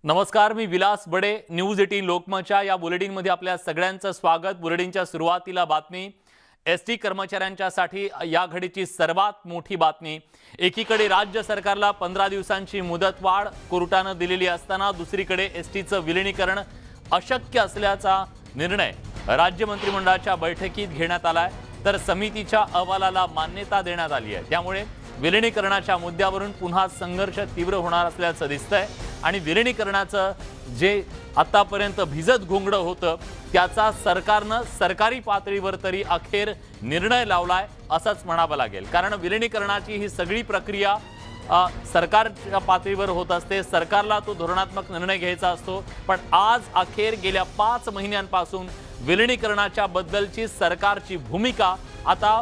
नमस्कार, मी विलास बडे. न्यूज 18 लोकमतच्या या बुलेटिनमध्ये आपल्या सगळ्यांचं स्वागत. बुलेटिनच्या सुरुवातीला बातमी. एसटी कर्मचाऱ्यांच्यासाठी या घडीची सर्वात मोठी बातमी. एकीकडे राज्य सरकारला 15 दिवसांची मुदतवाढ कोर्टाने दिलेली असताना दुसरीकडे एसटीचं विलीनीकरण अशक्य असल्याचा निर्णय राज्य मंत्रिमंडळाच्या बैठकीत घेण्यात आलाय. तर समितीच्या अहवालाला मान्यता देण्यात आली आहे. त्यामुळे विलीनीकरणाच्या मुद्द्यावरून पुन्हा संघर्ष तीव्र होणार असल्याचं दिसतंय आणि विलीनीकरणाचं जे आतापर्यंत भिजत घोंगडं होतं त्याचा सरकारनं सरकारी पातळीवर तरी अखेर निर्णय लावलाय असंच म्हणावं लागेल. कारण विलीनीकरणाची ही सगळी प्रक्रिया सरकारच्या पातळीवर होत असते. सरकारला तो धोरणात्मक निर्णय घ्यायचा असतो. पण आज अखेर गेल्या 5 महिन्यांपासून विलीनीकरणाच्या बद्दलची सरकारची भूमिका आता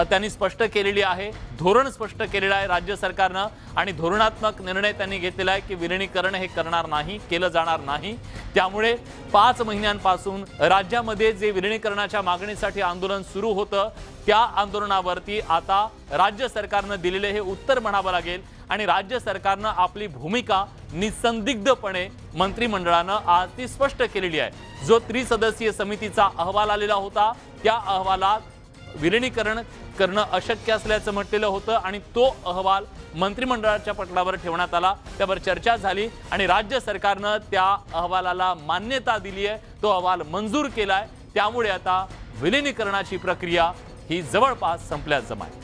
त्यांनी स्पष्ट केलेली आहे. धोरण स्पष्ट केलेलं आहे राज्य सरकारनं आणि धोरणात्मक निर्णय त्यांनी घेतलेला आहे की विलीनीकरण हे करणार नाही, केलं जाणार नाही. त्यामुळे 5 महिन्यांपासून राज्यामध्ये जे विलीनीकरणाच्या मागणीसाठी आंदोलन सुरू होतं त्या आंदोलनावरती आता राज्य सरकारनं दिलेले हे उत्तर म्हणावं लागेल आणि राज्य सरकारनं आपली भूमिका निसंदिग्धपणे मंत्रिमंडळानं आज ती स्पष्ट केलेली आहे. जो त्रिसदस्यीय समितीचा अहवाल आलेला होता त्या अहवालात विलीनीकरण करणं अशक्य असल्याचं म्हटलेलं होतं आणि तो अहवाल मंत्रिमंडळाच्या पटलावर ठेवण्यात आला. त्यावर चर्चा झाली आणि राज्य सरकारनं त्या अहवालाला मान्यता दिली आहे. तो अहवाल मंजूर केलाय. त्यामुळे आता विलीनीकरणाची प्रक्रिया ही जवळपास संपल्याचं आहे.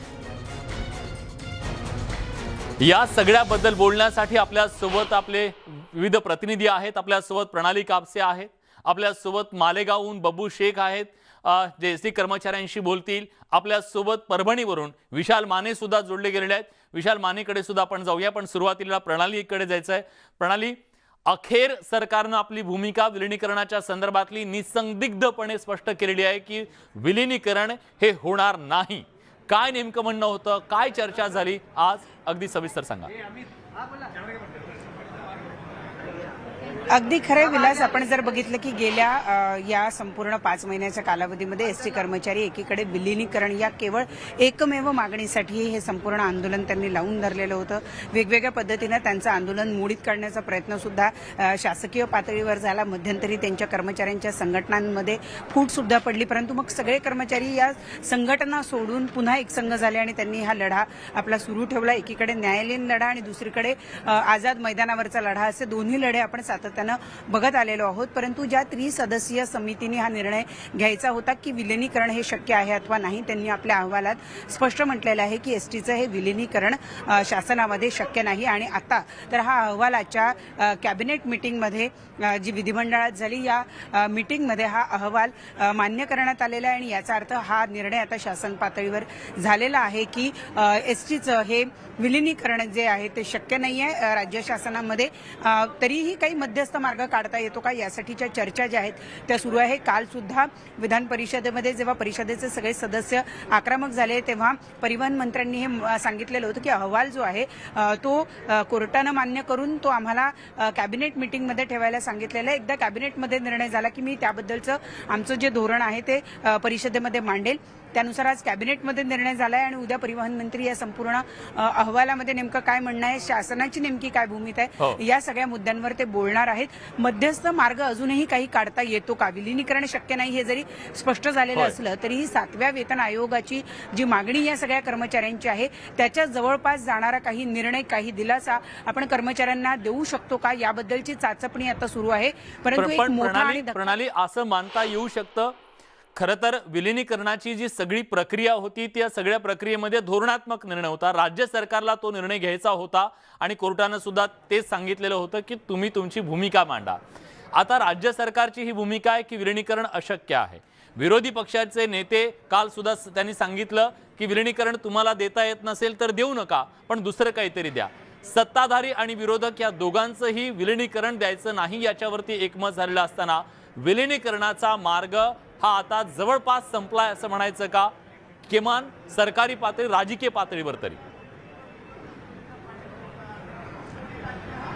या सगळ्याबद्दल बोलण्यासाठी आपल्या सोबत आपले विविध प्रतिनिधी आहेत. आपल्या सोबत प्रणाली कापसे आहेत, आपल्या सोबत मालेगावहून बब्बू शेख आहेत जे एसटी कर्मचाऱ्यांशी बोलतील. आपल्या सोबत परभणीवरून विशाल माने सुद्धा जोडले गेलेले आहेत. विशाल मानेकडे सुद्धा आपण जाऊया, पण सुरुवातीला प्रणालीकडे जायचं आहे. प्रणाली, अखेर सरकारनं आपली भूमिका विलीनीकरणाच्या संदर्भातली निसंदिग्धपणे स्पष्ट केलेली आहे की विलीनीकरण हे होणार नाही. काय नेमकं म्हणणं होतं, काय चर्चा झाली आज, अगदी सविस्तर सांगा. अगदी खरे विलास, आपण जर बघितलं की गेल्या या संपूर्ण 5 महिन्याच्या कालावधीमध्ये एसटी कर्मचारी एकीकडे विलीनीकरण या केवळ एकमेव मागणीसाठी हे संपूर्ण आंदोलन त्यांनी लावून धरलेलं होतं. वेगवेगळ्या पद्धतीने त्यांचं आंदोलन मोडीत काढण्याचा प्रयत्न सुद्धा शासकीय पातळीवर झाला. मध्यंतरी त्यांच्या कर्मचाऱ्यांच्या संघटनांमध्ये फूट सुद्धा पडली. परंतु मग सगळे कर्मचारी या संघटना सोडून पुन्हा एक संघ झाले आणि त्यांनी हा लढा आपला सुरू ठेवला. एकीकडे न्यायालयीन लढा आणि दुसरीकडे आझाद मैदानावरचा लढा, असे दोन्ही लढे आपण सातत्याने बघत आलेलो आहोत. परंतु ज्या त्रिसदस्यीय समितीने हा निर्णय घ्यायचा होता की विलीनीकरण हे शक्य आहे अथवा नाही, त्यांनी आपल्या अहवालात स्पष्ट म्हटलेलं आहे की एसटीचं हे विलीनीकरण शासनामध्ये शक्य नाही. आणि आता तर हा अहवालाच्या कॅबिनेट मीटिंगमध्ये जी विधिमंडळात झाली या मीटिंगमध्ये हा अहवाल मान्य करण्यात आलेला आहे आणि याचा अर्थ हा निर्णय आता शासन पातळीवर झालेला आहे की एसटीचं हे विलीनीकरण जे आहे ते शक्य नाही आहे राज्य शासनामध्ये. तरीही काही मध्यस्थ मार्ग काढता येतो का यासाठीच्या चर्चा ज्या आहेत त्या सुरू आहे. काल सुद्धा विधान परिषदेमध्ये जेव्हा परिषदेचे सगळे सदस्य आक्रमक झाले तेव्हा परिवहन मंत्र्यांनी हे सांगितलेलं होतं की अहवाल जो आहे तो कोर्टानं मान्य करून तो आम्हाला कॅबिनेट मीटिंगमध्ये ठेवायला सांगितलेलं आहे. एकदा कॅबिनेटमध्ये निर्णय झाला की मी त्याबद्दलचं आमचं जे धोरण आहे ते परिषदेमध्ये मांडेल. त्यानुसार आज कॅबिनेटमध्ये निर्णय झाला आहे आणि उद्या परिवहन मंत्री या संपूर्ण अहवालामध्ये नेमकं काय म्हणणं आहे, शासनाची नेमकी काय भूमिका आहे, या सगळ्या मुद्द्यांवर ते बोलणार आहेत. मध्यस्थ मार्ग अजूनही काही काढता येतो का, विलीनीकरण शक्य नाही हे जरी स्पष्ट झालेलं असलं तरीही 7व्या वेतन आयोगाची जी मागणी या सगळ्या कर्मचाऱ्यांची आहे त्याच्या जवळपास जाणारा काही निर्णय, काही दिलासा आपण कर्मचाऱ्यांना देऊ शकतो का, याबद्दलची चाचपणी आता सुरू आहे. परंतु एक मोठा प्रणाली असं मानता येऊ शकतं खरं तर विलीनीकरणाची जी सगळी प्रक्रिया होती त्या सगळ्या प्रक्रियेमध्ये धोरणात्मक निर्णय होता. राज्य सरकारला तो निर्णय घ्यायचा होता आणि कोर्टानं सुद्धा तेच सांगितलेलं होतं की तुम्ही तुमची भूमिका मांडा. आता राज्य सरकारची ही भूमिका आहे की विलीनीकरण अशक्य आहे. विरोधी पक्षाचे नेते काल सुद्धा त्यांनी सांगितलं की विलीनीकरण तुम्हाला देता येत नसेल तर देऊ नका, पण दुसरं काहीतरी द्या. सत्ताधारी आणि विरोधक या दोघांचंही विलीनीकरण द्यायचं नाही याच्यावरती एकमत झालेलं असताना विलीनीकरणाचा मार्ग हा आता जवळपास संपलाय असं म्हणायचं का, किमान सरकारी पातळी, राजकीय पातळीवर तरी?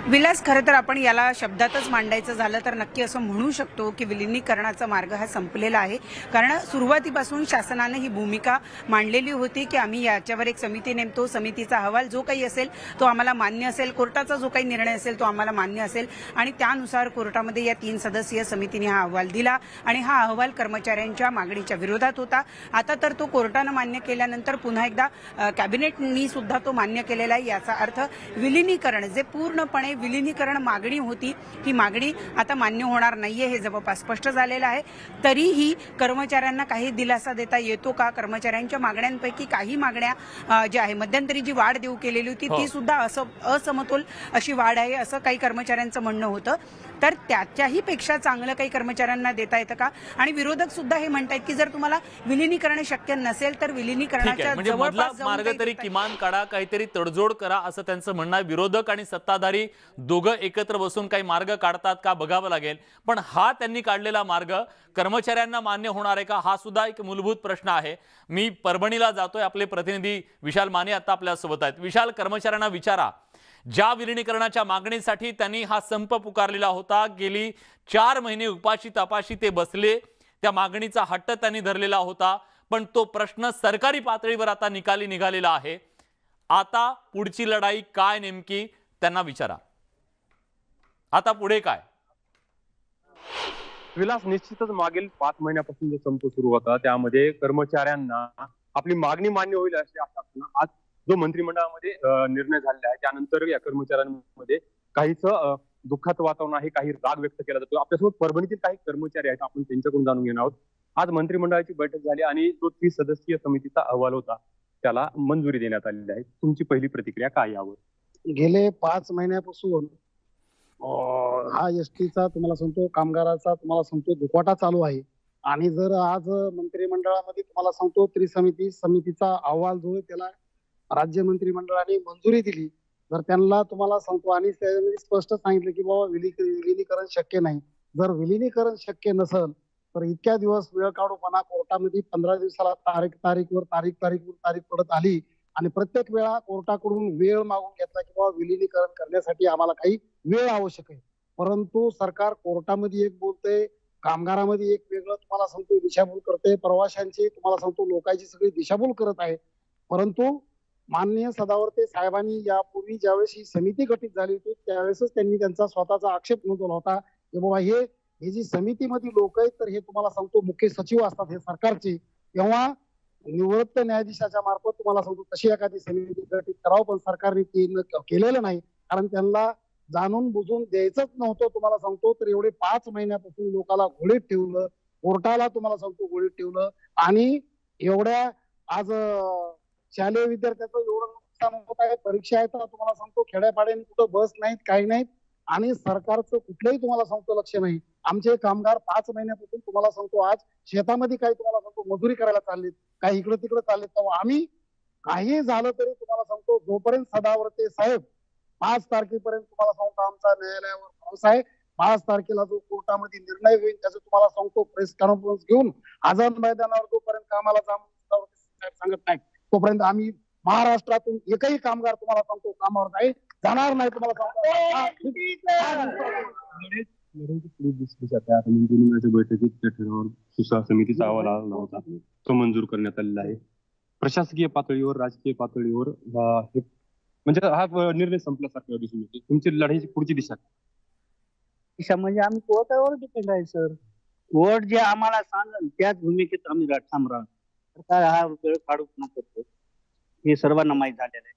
विलास, खरं तर आपण याला शब्दातच मांडायचं झालं तर नक्की असं म्हणू शकतो की विलिनीकरणाचा मार्ग हा संपलेला आहे. कारण सुरुवातीपासून शासनाने ही भूमिका मांडलेली होती की आम्ही याच्यावर एक समिती नेमतो, समितीचा अहवाल जो काही असेल तो आम्हाला मान्य असेल, कोर्टाचा जो काही निर्णय असेल तो आम्हाला मान्य असेल आणि त्यानुसार कोर्टामध्ये या 3 सदस्यीय समितीने हा अहवाल दिला आणि हा अहवाल कर्मचाऱ्यांच्या मागणीच्या विरोधात होता. आता तर तो कोर्टानं मान्य केल्यानंतर पुन्हा एकदा कॅबिनेटनी सुद्धा तो मान्य केलेला आहे. याचा अर्थ विलिनीकरण जे पूर्णपणे विलिनीकरण मागणी होती ही मागणी आता मान्य होणार नाहीये हे जवळपास स्पष्ट झालेलं आहे. तरीही कर्मचाऱ्यांना काही दिलासा देता येतो का? कर्मचाऱ्यांच्या मागण्यांपैकी काही मागण्या ज्या आहे, मध्यंतरी जी वाढ देऊ केलेली होती ती सुद्धा असमतोल अशी वाढ आहे असं काही कर्मचाऱ्यांचं म्हणणं होतं. तर त्याच्याही पेक्षा चांगलं काही कर्मचाऱ्यांना देता येतं का? आणि विरोधक सुद्धा हे म्हणतात की जर तुम्हाला विलिनीकरण शक्य नसेल तर विलिनीकरणाच्या म्हणजे मधला जवळपास जाऊन मार्ग काही तरी देता येईल. किमान काढा, काहीतरी तडजोड करा असं त्यांचं म्हणणं आहे. विरोधक आणि सत्ताधारी दोघं एकत्र बसून काही मार्ग काढतात का बघावं लागेल. पण हा त्यांनी काढलेला मार्ग कर्मचाऱ्यांना मान्य होणार आहे का, हा सुद्धा एक मूलभूत प्रश्न आहे. मी परभणीला जातोय, आपले प्रतिनिधी विशाल माने आता आपल्यासोबत आहेत. विशाल, कर्मचाऱ्यांना विचारा, ज्या विलिनीकरणाच्या मागणीसाठी त्यांनी हा संप पुकारलेला होता, गेली 4 महिने उपाशी तपाशी ते बसले, त्या मागणीचा हट्ट त्यांनी धरलेला होता, पण तो प्रश्न सरकारी पातळीवर आता निकाली निघालेला आहे. आता पुढची लढाई काय नेमकी त्यांना विचारा. आता पुढे काय? विलास, निश्चितच मागील 5 महिन्यापासून जो संप सुरू होता त्यामध्ये कर्मचाऱ्यांना आपली मागणी मान्य होईल अशी आशा असताना आज जो मंत्रिमंडळामध्ये निर्णय झालेला आहे त्यानंतर या कर्मचाऱ्यांमध्ये काहीच दुःखाचं वातावरण आहे, काही राग व्यक्त केला जातो. आपल्यासोबत परभणीतील काही कर्मचारी आहेत, आपण त्यांच्याकडून जाणून घेणार आहोत. आज मंत्रिमंडळाची बैठक झाली आणि जो 30 सदस्यीय समितीचा अहवाल होता त्याला मंजुरी देण्यात आलेली आहे. तुमची पहिली प्रतिक्रिया काय यावर? गेले 5 महिन्यापासून हा एसटीचा तुम्हाला सांगतो, कामगाराचा तुम्हाला सांगतो दुखवाटा चालू आहे. आणि जर आज मंत्रिमंडळामध्ये तुम्हाला सांगतो समितीचा अहवाल जो आहे त्याला राज्य मंत्रिमंडळाने मंजुरी दिली, तर त्यांना तुम्हाला सांगतो आणि त्यामध्ये स्पष्ट सांगितलं की बाबा विलिनीकरण शक्य नाही. जर विलिनीकरण शक्य नसेल तर इतक्या दिवस वेळ काढूपणा कोर्टामध्ये 15 दिवसाला तारीख पडत आली आणि प्रत्येक वेळा कोर्टाकडून वेळ मागून घेतला की बाबा विलिनीकरण करण्यासाठी आम्हाला काही वेळ आवश्यक आहे. परंतु सरकार कोर्टामध्ये एक बोलतंय, कामगारामध्ये एक वेगळं तुम्हाला सांगतो दिशाभूल करते, प्रवाशांची तुम्हाला सांगतो लोकांची सगळी दिशाभूल करत आहे. परंतु माननीय सदावर्ते साहेबांनी यापूर्वी ज्यावेळेस ही समिती गठीत झाली होती त्यावेळेसच त्यांनी त्यांचा स्वतःचा आक्षेप नोंदवला होता की बाबा हे जी समितीमध्ये लोक आहेत तर हे तुम्हाला सांगतो मुख्य सचिव असतात हे सरकारचे, तेव्हा निवृत्त न्यायाधीशाच्या मार्फत तुम्हाला सांगतो तशी एखादी समिती गठीत करावं, पण सरकारने केलेलं नाही. कारण त्यांना जाणून बुजून द्यायचंच नव्हतं. तुम्हाला सांगतो तर एवढे 5 महिन्यापासून लोकांना गोळीत ठेवलं, कोर्टाला तुम्हाला सांगतो गोळीत ठेवलं आणि एवढ्या आज शालेय विद्यार्थ्याचं एवढं नुकसान होत आहे. परीक्षा आहेत तुम्हाला सांगतो खेड्यापाड्याने कुठं बस नाहीत, काही नाहीत आणि सरकारचं कुठलंही तुम्हाला सांगतो लक्ष नाही. आमचे कामगार 5 महिन्यापासून तुम्हाला सांगतो आज शेतामध्ये काही तुम्हाला सांगतो मजुरी करायला चाललेत, काही इकडे तिकडे चाललेत. तेव्हा आम्ही काही झालं तरी तुम्हाला सांगतो जोपर्यंत सदावर्ते साहेब 5 तारखेपर्यंत तुम्हाला सांगतो आमचा न्यायालयावर भरोसा आहे. 5 तारखेला जो कोर्टामध्ये निर्णय होईल त्याचं तुम्हाला सांगतो प्रेस कॉन्फरन्स घेऊन आझाद मैदानावर जोपर्यंत कामाला सांगत नाही तोपर्यंत आम्ही महाराष्ट्रातून एकही कामगार तुम्हाला सांगतो कामावर नाही जाणार नाही. तुम्हाला मंत्रिमंडळाच्या बैठकीत त्या ठरावावर समितीचा अहवाल आला होता, तो मंजूर करण्यात आलेला आहे. प्रशासकीय पातळीवर, राजकीय पातळीवर म्हणजे हा निर्णय संपल्यासारखं दिसून येतो. तुमची लढाईची पुढची दिशा म्हणजे आम्ही कोर्टावर डिपेंड आहे सर. कोर्ट जे आम्हाला सांगेल त्याच भूमिकेत आम्ही ठाम राहणार. सरकार हा वेळ काढूपणा करतो हे सर्वांना माहीत झालेलं आहे,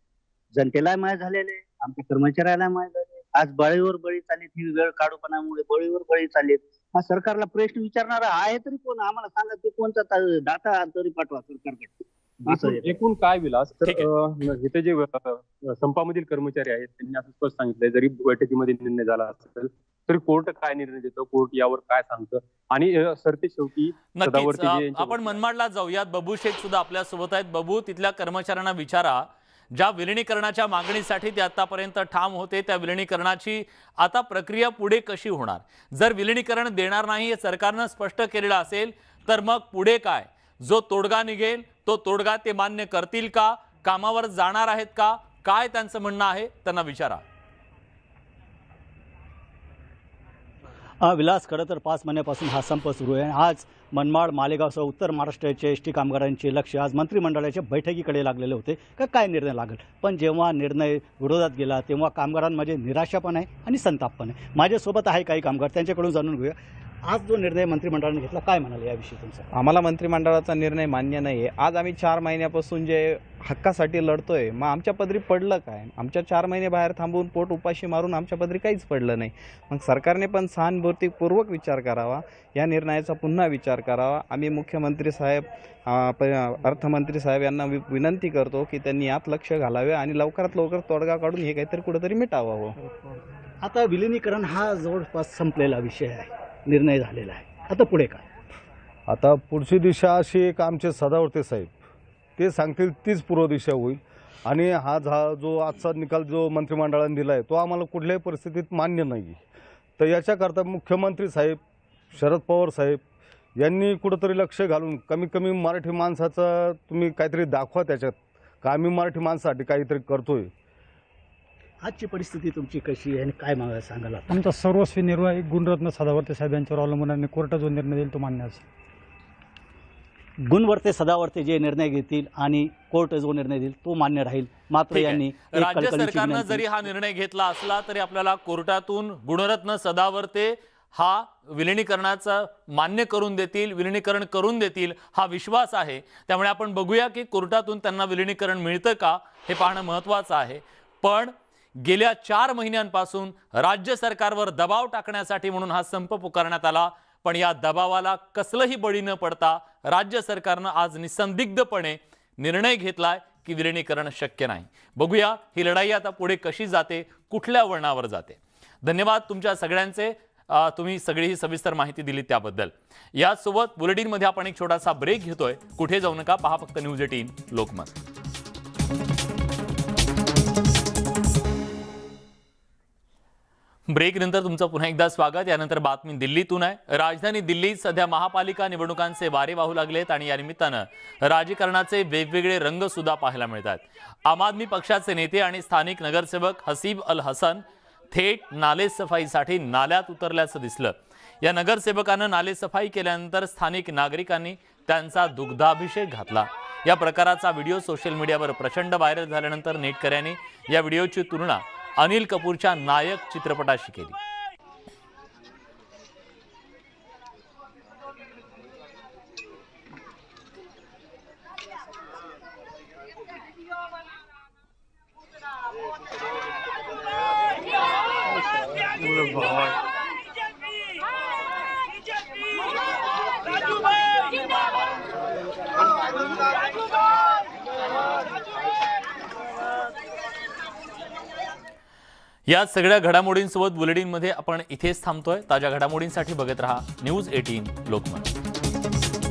जनतेला माहीत झालेलं आहे, आमच्या कर्मचाऱ्याला माहीत झाले. आज बळीवर बळी चाललीत, ही वेळ काढूपणामुळे बळीवर बळी चाललीत. हा सरकारला प्रश्न विचारणारा आहे तरी कोण आम्हाला सांगा, ते कोणता डाटा तरी पाठवा सरकारकडे. एकूण काय विलास, तर इथे जे संपामधील कर्मचारी आहेत त्यांनी असं स्पष्ट सांगितलंय जरी बैठकीमध्ये निर्णय झाला असेल तरी कोर्ट काय निर्णय देतो, कोर्ट यावर काय सांगतं आणि सरते शेवटी नक्कीच आपण मनमाडला जाऊयात. बबू शेख सुद्धा आपल्या सोबत आहेत. बबू, तिथल्या कर्मचाऱ्यांना विचारा, ज्या विलिनीकरणाच्या मागणीसाठी ते आतापर्यंत ठाम होते त्या विलिनीकरणाची आता प्रक्रिया पुढे कशी होणार? जर विलिनीकरण देणार नाही हे सरकारनं स्पष्ट केलेलं असेल तर मग पुढे काय? जो तोडगा निघेल तो तोडगा ते मान्य करतील का? कामावर जाणार आहेत का? काय त्यांचं म्हणणं आहे त्यांना विचारा. विलास, खरं तर 5 महिन्यापासून हा संप सुरू आहे. आज मनमाड, मालेगावसह उत्तर महाराष्ट्राचे एस टी कामगारांचे लक्ष आज मंत्रिमंडळाच्या बैठकीकडे लागलेले होते का काय निर्णय लागेल. पण जेव्हा निर्णय विरोधात गेला तेव्हा कामगारांमध्ये निराशा पण आहे आणि संताप पण आहे. माझ्यासोबत आहे काही कामगार, त्यांच्याकडून जाणून घेऊया. आज जो निर्णय मंत्रिमंडळाने घेतला, काय म्हणाले याविषयी तुमचं? आम्हाला मंत्रिमंडळाचा निर्णय मान्य नाही आहे. आज आम्ही 4 महिन्यापासून जे हक्कासाठी लढतोय, मग आमच्या पदरी पडलं काय? आमच्या 4 महिने बाहेर थांबून पोट उपाशी मारून आमच्या पदरी काहीच पडलं नाही. मग सरकारने पण सहानुभूतीपूर्वक विचार करावा, या निर्णयाचा पुन्हा विचार करावा. आम्ही मुख्यमंत्री साहेब, अर्थमंत्री साहेब यांना विनंती करतो की त्यांनी यात लक्ष घालावे आणि लवकरात लवकर तोडगा काढून हे काहीतरी कुठेतरी मिटावावं. आता विलिनीकरण हा जवळपास संपलेला विषय आहे, निर्णय झालेला आहे. आता पुढे काय? आता पुढची दिशा अशी एक आमचे सदावर्ते साहेब ते सांगतील तीच पूर्व दिशा होईल. आणि हा जो आजचा निकाल जो मंत्रिमंडळाने दिला आहे तो आम्हाला कुठल्याही परिस्थितीत मान्य नाही. तर याच्याकरता मुख्यमंत्री साहेब, शरद पवार साहेब यांनी कुठंतरी लक्ष घालून कमीत कमी मराठी माणसाचं तुम्ही काहीतरी दाखवा त्याच्यात का आम्ही मराठी माणसासाठी काहीतरी करतोय. आजची परिस्थिती तुमची कशी आहे आणि काय मागा सांगाल? आमचा सर्वस्वी निर्णय गुणरत्न सदावर्ते साहेब यांच्यावर अवलंबून आणि कोर्टात जो निर्णय देईल तो मान्य असेल. गुणवर्ते सदावर्ते जे निर्णय घेतील आणि कोर्ट जो निर्णय देईल तो मान्य राहील. मात्र ठीक आहे. यांनी एक राज्य कळकळीची सरकारनं विनंती- जरी हा निर्णय घेतला असला तरी आपल्याला कोर्टातून गुणरत्न सदावर्ते हा विलिनीकरणाचा मान्य करून देतील, विलिनीकरण करून देतील हा विश्वास आहे. त्यामुळे आपण बघूया की कोर्टातून त्यांना विलिनीकरण मिळतं का हे पाहणं महत्त्वाचं आहे. पण गेल्या 4 महिन्यांपासून राज्य सरकारवर दबाव टाकण्यासाठी म्हणून हा संप पुकारण्यात आला. पण या दबावाला कसलंही बळी न पडता राज्य सरकारनं आज निसंदिग्धपणे निर्णय घेतलाय की विलिनीकरण शक्य नाही. बघूया ही लढाई आता पुढे कशी जाते, कुठल्या वळणावर जाते. धन्यवाद तुमच्या सगळ्यांचे. तुम्ही सगळी ही सविस्तर माहिती दिली त्याबद्दल. यासोबत बुलेटिनमध्ये आपण एक छोटासा ब्रेक घेतोय. कुठे जाऊ नका, पहा फक्त न्यूज 18 लोकमत. ब्रेक नंतर तुमचं पुन्हा एकदा स्वागत. यानंतर बातमी दिल्लीतून आहे. राजधानी दिल्लीत सध्या महापालिका निवडणुकांचे वारे वाहू लागलेत आणि या निमित्तानं राजकारणाचे वेगवेगळे रंग सुद्धा पाहायला मिळतात. आम आदमी पक्षाचे नेते आणि स्थानिक नगरसेवक हसीब अल हसन थेट नालेसफाईसाठी नाल्यात उतरल्याचं दिसलं. या नगरसेवकानं नालेसफाई केल्यानंतर स्थानिक नागरिकांनी त्यांचा दुग्धाभिषेक घातला. या प्रकाराचा व्हिडिओ सोशल मीडियावर प्रचंड व्हायरल झाल्यानंतर नेटकऱ्यांनी या व्हिडिओची तुलना अनिल कपूरच्या नायक चित्रपटाशी केली. या सगळ्या घडामोडींसोबत बुलेटिनमध्ये आपण इथेच थांबतोय. ताज्या घडामोडींसाठी बघत रहा न्यूज 18 लोकमत.